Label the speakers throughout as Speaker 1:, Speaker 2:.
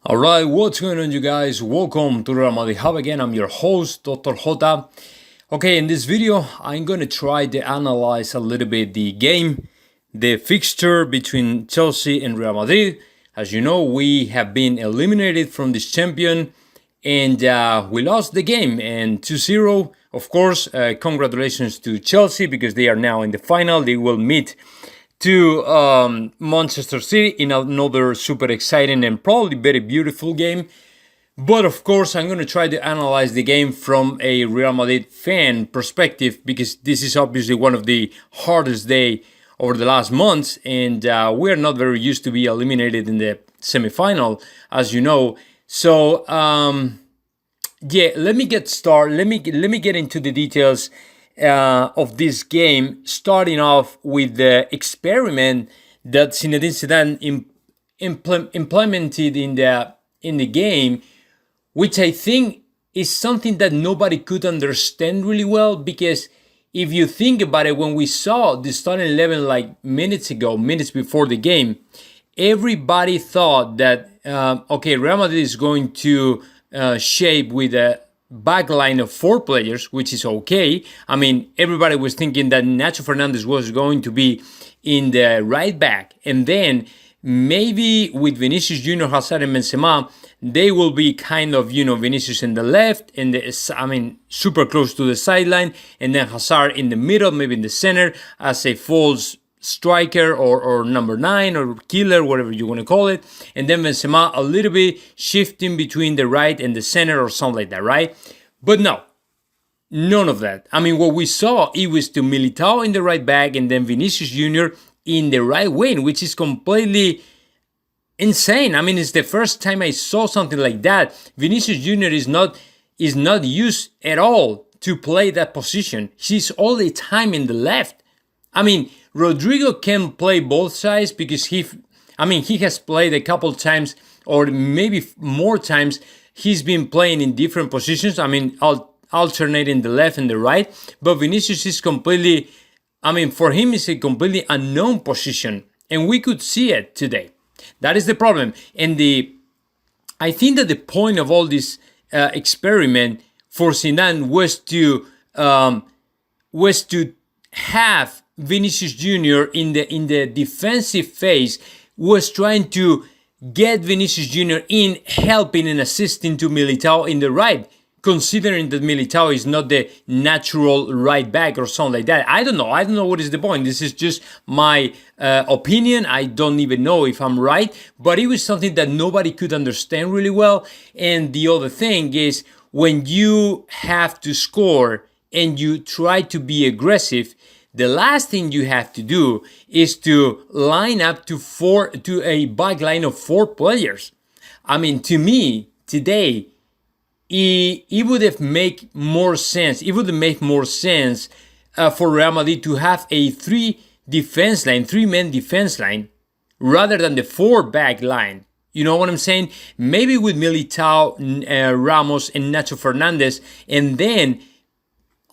Speaker 1: Alright, what's going on, you guys? Welcome to Real Madrid Hub again. I'm your host, Dr. Jota. Okay, in this video, I'm going to try to analyze a little bit the game, the fixture between Chelsea and Real Madrid. As you know, we have been eliminated from this champion and we lost the game and 2-0. Of course, congratulations to Chelsea because they are now in the final. They will meet to Manchester City in another super exciting and probably very beautiful game. But of course, I'm going to try to analyze the game from a Real Madrid fan perspective because this is obviously one of the hardest days over the last months, and we're not very used to be eliminated in the semi-final, as you know. So yeah, let me get started. Let me get into the details of this game, starting off with the experiment that Zinedine Zidane implemented in the game, which I think is something that nobody could understand really well. Because if you think about it, when we saw the starting 11 like minutes before the game, everybody thought that okay, Real Madrid is going to shape with a back line of 4 players, which is okay. I mean, everybody was thinking that Nacho Fernandez was going to be in the right back, and then maybe with Vinicius Junior, Hazard, and Benzema, they will be kind of, Vinicius in the left, and super close to the sideline, and then Hazard in the middle, maybe in the center, as a false striker or number 9 or killer, whatever you want to call it, and then Benzema a little bit shifting between the right and the center or something like that, right? But no, none of that. I mean, what we saw, it was to Militao in the right back and then Vinicius Junior in the right wing, which is completely insane. I mean, it's the first time I saw something like that. Vinicius Junior is not used at all to play that position. He's all the time in the left. I mean, Rodrigo can play both sides because he has played a couple times or maybe more times. He's been playing in different positions. I mean, alternating the left and the right. But Vinicius is completely, for him, it's a completely unknown position. And we could see it today. That is the problem. And I think that the point of all this experiment for Zidane was to have Vinicius Junior in the defensive phase, was trying to get Vinicius Junior in, helping and assisting to Militao in the right, considering that Militao is not the natural right back or something like that. I don't know what is the point. This is just my opinion. I don't even know if I'm right, but it was something that nobody could understand really well. And the other thing is, when you have to score and you try to be aggressive, the last thing you have to do is to line up to a back line of 4 players. I mean, to me, today, it would have made more sense. It would have made more sense for Real Madrid to have a 3-man defense line, rather than the 4 back line. You know what I'm saying? Maybe with Militao, Ramos, and Nacho Fernandez, and then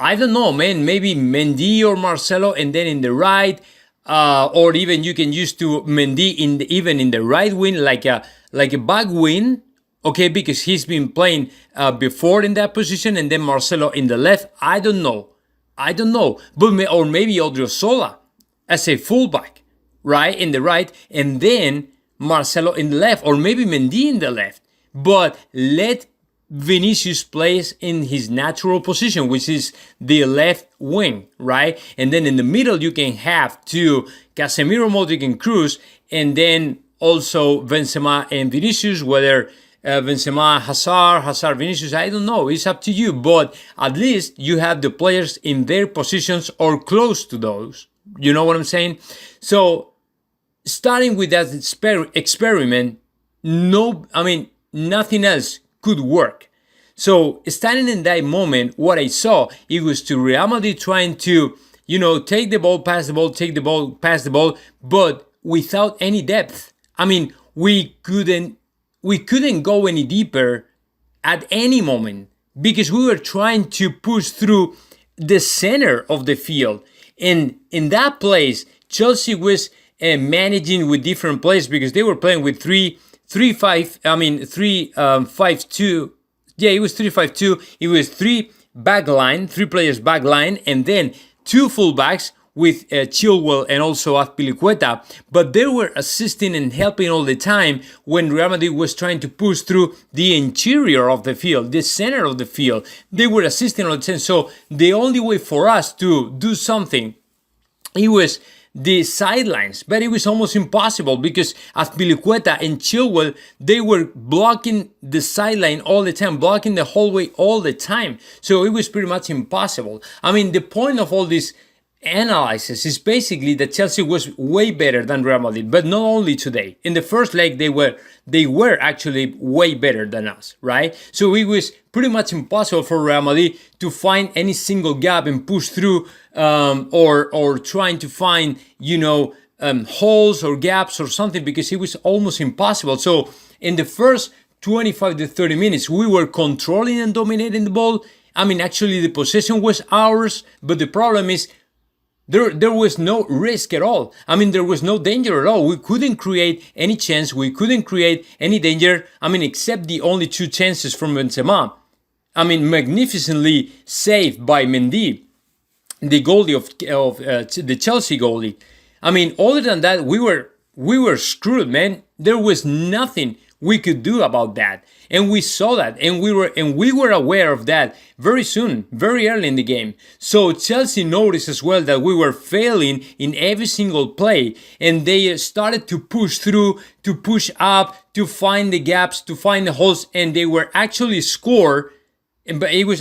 Speaker 1: I don't know, man, maybe Mendy or Marcelo, and then in the right, or even you can use to Mendy even in the right wing, like a back wing, okay, because he's been playing before in that position, and then Marcelo in the left. I don't know, but or maybe Odriozola as a fullback, right, in the right, and then Marcelo in the left, or maybe Mendy in the left, but let Vinicius plays in his natural position, which is the left wing, right? And then in the middle, you can have to Casemiro, Modric, and Cruz, and then also Benzema and Vinicius, whether Benzema, Hazard, Vinicius, I don't know. It's up to you, but at least you have the players in their positions or close to those. You know what I'm saying? So, starting with that experiment, nothing else could work. So, standing in that moment, what I saw, it was to Real Madrid trying to, take the ball, pass the ball, but without any depth. I mean, we couldn't go any deeper at any moment because we were trying to push through the center of the field. And in that place, Chelsea was managing with different players because they were playing with three 3-5. I mean 3-5-2. Yeah, it was 3-5-2. It was three players back line, and then two fullbacks with Chilwell and also Azpilicueta, but they were assisting and helping all the time when Real Madrid was trying to push through the interior of the field, the center of the field. They were assisting all the time. So the only way for us to do something, it was the sidelines, but it was almost impossible because Azpilicueta and Chilwell, they were blocking the sideline all the time, blocking the hallway all the time. So it was pretty much impossible. I mean, the point of all this analysis is basically that Chelsea was way better than Real Madrid, but not only today. In the first leg, they were actually way better than us, right? So it was pretty much impossible for Real Madrid to find any single gap and push through, or trying to find, holes or gaps or something, because it was almost impossible. So in the first 25 to 30 minutes, we were controlling and dominating the ball. I mean, actually the possession was ours, but the problem is there was no risk at all. I mean, there was no danger at all. We couldn't create any chance. We couldn't create any danger. I mean, except the only two chances from Benzema. I mean, magnificently saved by Mendy, the goalie of the Chelsea goalie. I mean, other than that, we were screwed, man. There was nothing we could do about that, and we saw that, and we were aware of that very soon, very early in the game. So Chelsea noticed as well that we were failing in every single play, and they started to push through, to push up, to find the gaps, to find the holes, and they were actually score. But it was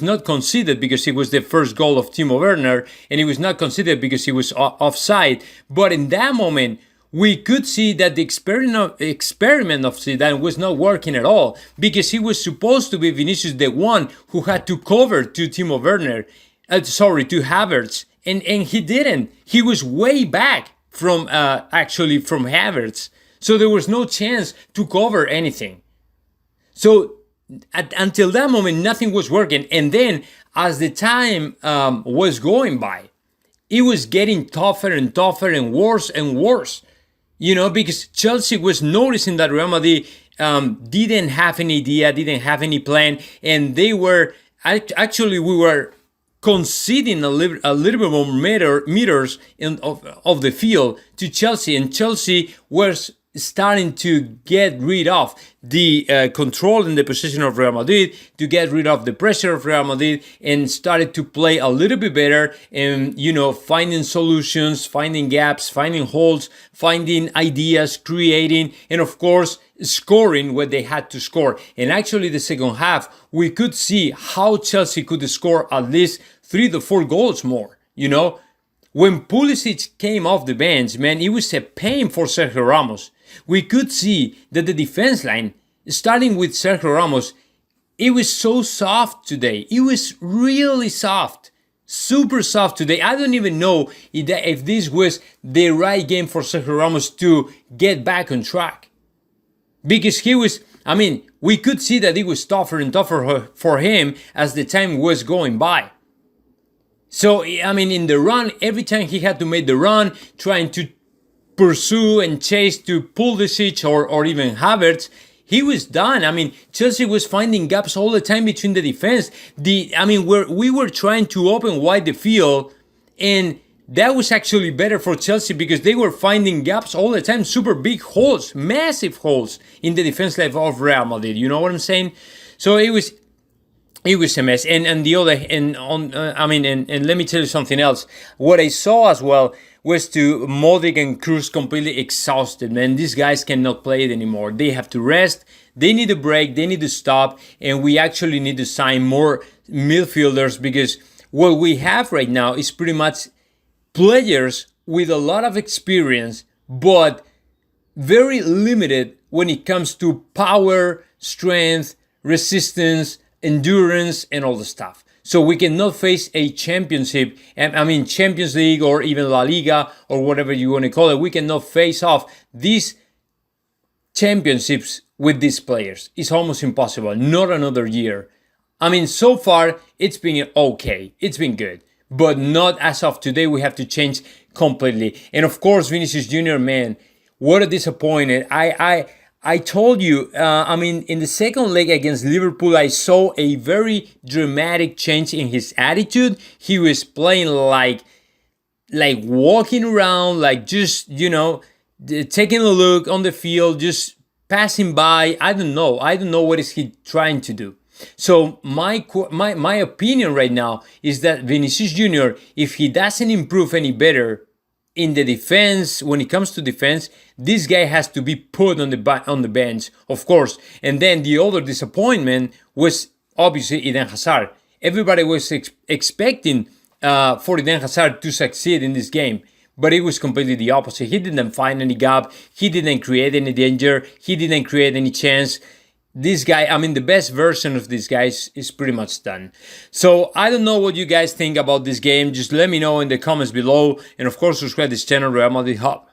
Speaker 1: not considered because it was the first goal of Timo Werner, and it was not considered because he was offside. But in that moment, we could see that the experiment of Zidane was not working at all, because he was supposed to be Vinicius, the one who had to cover to Timo Werner, to Havertz, and he didn't. He was way back from Havertz, so there was no chance to cover anything. So until that moment, nothing was working, and then as the time was going by, it was getting tougher and tougher and worse. Because Chelsea was noticing that Real Madrid didn't have any idea, didn't have any plan, and we were conceding a little bit more meters of the field to Chelsea, and Chelsea was starting to get rid of the control and the position of Real Madrid, to get rid of the pressure of Real Madrid, and started to play a little bit better, and finding solutions, finding gaps, finding holes, finding ideas, creating, and of course scoring when they had to score. And actually the second half, we could see how Chelsea could score at least 3 to 4 goals more. When Pulisic came off the bench, man, it was a pain for Sergio Ramos. We could see that the defense line, starting with Sergio Ramos, it was so soft today. It was really soft, super soft today. I don't even know if this was the right game for Sergio Ramos to get back on track. Because we could see that it was tougher and tougher for him as the time was going by. So, in the run, every time he had to make the run, trying to pursue and chase to Pulisic or even Havertz, he was done. Chelsea was finding gaps all the time between the defense. We were trying to open wide the field, and that was actually better for Chelsea because they were finding gaps all the time, super big holes, massive holes in the defense line of Real Madrid. You know what I'm saying? So it was a mess. And let me tell you something else. What I saw as well was to Modric and Kroos completely exhausted, man. These guys cannot play it anymore. They have to rest. They need a break. They need to stop. And we actually need to sign more midfielders, because what we have right now is pretty much players with a lot of experience, but very limited when it comes to power, strength, resistance, endurance, and all the stuff. So we cannot face a championship, Champions League or even La Liga or whatever you want to call it. We cannot face off these championships with these players. It's almost impossible. Not another year. So far it's been okay. It's been good, but not as of today. We have to change completely. And of course, Vinicius Jr., man, what a disappointment. I told you, I mean, in the second leg against Liverpool, I saw a very dramatic change in his attitude. He was playing like walking around, like just, taking a look on the field, just passing by. I don't know. I don't know what is he trying to do. So my opinion right now is that Vinicius Junior, if he doesn't improve any better in the defense, when it comes to defense, this guy has to be put on the bench, of course. And then the other disappointment was obviously Eden Hazard. Everybody was expecting for Eden Hazard to succeed in this game, but it was completely the opposite. He didn't find any gap. He didn't create any danger. He didn't create any chance. This guy, I mean, the best version of this guy is pretty much done. So I don't know what you guys think about this game. Just let me know in the comments below. And of course, subscribe to this channel, Real Madrid Hub.